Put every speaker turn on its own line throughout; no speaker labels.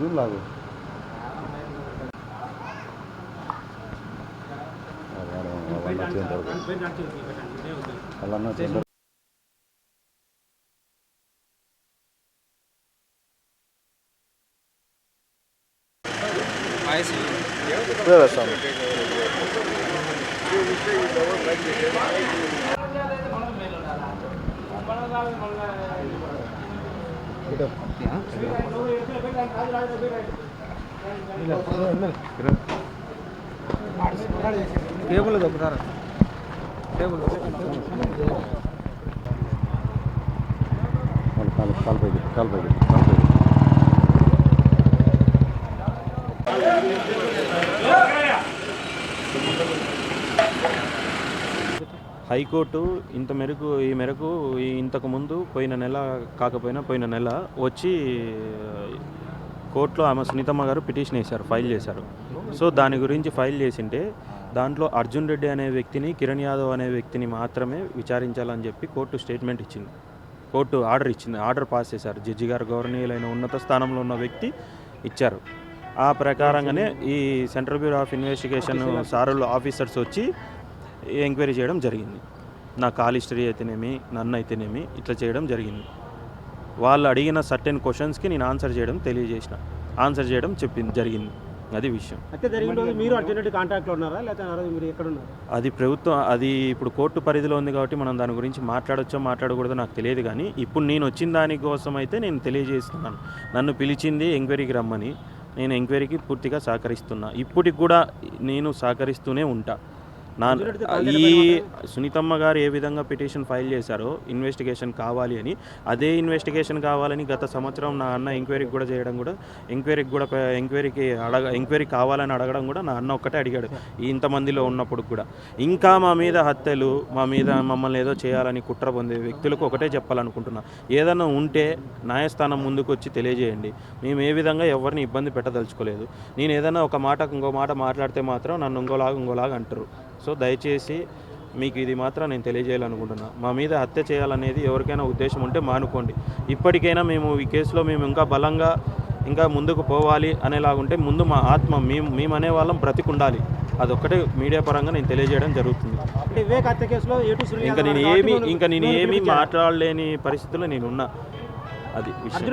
Room లాగు అలా
table దొక్కుతారా table
కాలు
హైకోర్టు ఈ మేరకు ఇంతకుముందు పోయిన నెల వచ్చి కోర్టులో ఆమె సునీతమ్మ గారు పిటిషన్ వేశారు, ఫైల్ చేశారు. సో దాని గురించి ఫైల్ చేసింటే దాంట్లో అర్జున్ రెడ్డి అనే వ్యక్తిని, కిరణ్ యాదవ్ అనే వ్యక్తిని మాత్రమే విచారించాలని చెప్పి కోర్టు స్టేట్మెంట్ ఇచ్చింది. కోర్టు ఆర్డర్ ఇచ్చింది, ఆర్డర్ పాస్ చేశారు. జడ్జి గారు గౌరవనీయులైన ఉన్నత స్థానంలో ఉన్న వ్యక్తి ఇచ్చారు. ఆ ప్రకారంగానే ఈ సెంట్రల్ బ్యూరో ఆఫ్ ఇన్వెస్టిగేషన్ సారులు ఆఫీసర్స్ వచ్చి ఎంక్వైరీ చేయడం జరిగింది. నా కాల్ హిస్టరీ అయితేనేమి, నన్ను అయితేనేమి ఇట్లా చేయడం జరిగింది. వాళ్ళు అడిగిన సర్టెన్ క్వశ్చన్స్కి నేను ఆన్సర్ చేయడం జరిగింది. అది విషయం.
మీరు అర్జున్ రెడ్డి కాంటాక్ట్లో ఉన్నారా లేకపోతే మీరు ఎక్కడ ఉన్నారు?
అది ప్రభుత్వం, అది ఇప్పుడు కోర్టు పరిధిలో ఉంది కాబట్టి మనం దాని గురించి మాట్లాడకూడదో నాకు తెలియదు. కానీ ఇప్పుడు నేను వచ్చిన దానికోసం అయితే నేను తెలియజేస్తున్నాను. నన్ను పిలిచింది ఎంక్వైరీకి రమ్మని. నేను ఎంక్వైరీకి పూర్తిగా సహకరిస్తున్నా. ఇప్పటికి కూడా నేను సహకరిస్తూనే ఉంటా. ఈ సునీతమ్మ గారు ఏ విధంగా పిటిషన్ ఫైల్ చేశారో ఇన్వెస్టిగేషన్ కావాలి అని, అదే ఇన్వెస్టిగేషన్ కావాలని గత సంవత్సరం నా అన్న ఎంక్వైరీకి కూడా చేయడం కూడా, ఎంక్వైరీ కావాలని అడగడం కూడా నా అన్న ఒక్కటే అడిగాడు ఇంతమందిలో ఉన్నప్పుడు కూడా. ఇంకా మా మీద హత్యలు, మమ్మల్ని ఏదో చేయాలని కుట్ర పొందే వ్యక్తులకు ఒకటే చెప్పాలనుకుంటున్నా, ఏదైనా ఉంటే న్యాయస్థానం ముందుకు వచ్చి తెలియజేయండి. మేము ఏ విధంగా ఎవరిని ఇబ్బంది పెట్టదలుచుకోలేదు. నేను ఏదైనా ఒక మాట ఇంకో మాట మాట్లాడితే మాత్రం నన్ను ఇంకోలాగా అంటారు. సో దయచేసి మీకు ఇది మాత్రం నేను తెలియజేయాలనుకుంటున్నా. మా మీద హత్య చేయాలనేది ఎవరికైనా ఉద్దేశం ఉంటే మానుకోండి. ఇప్పటికైనా మేము ఈ కేసులో ఇంకా బలంగా ఇంకా ముందుకు పోవాలి అనేలాగుంటే ముందు మా ఆత్మ మేము అనే వాళ్ళం బ్రతికుండాలి. అదొక్కటే మీడియా పరంగా నేను తెలియజేయడం జరుగుతుంది. ఇంకా నేను ఏమీ మాట్లాడలేని పరిస్థితుల్లో నేనున్నా. అది విషయం.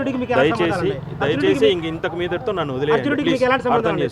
దయచేసి ఇంతకు మీదతో నన్ను వదిలేయండి. అర్థం చేసుకోండి.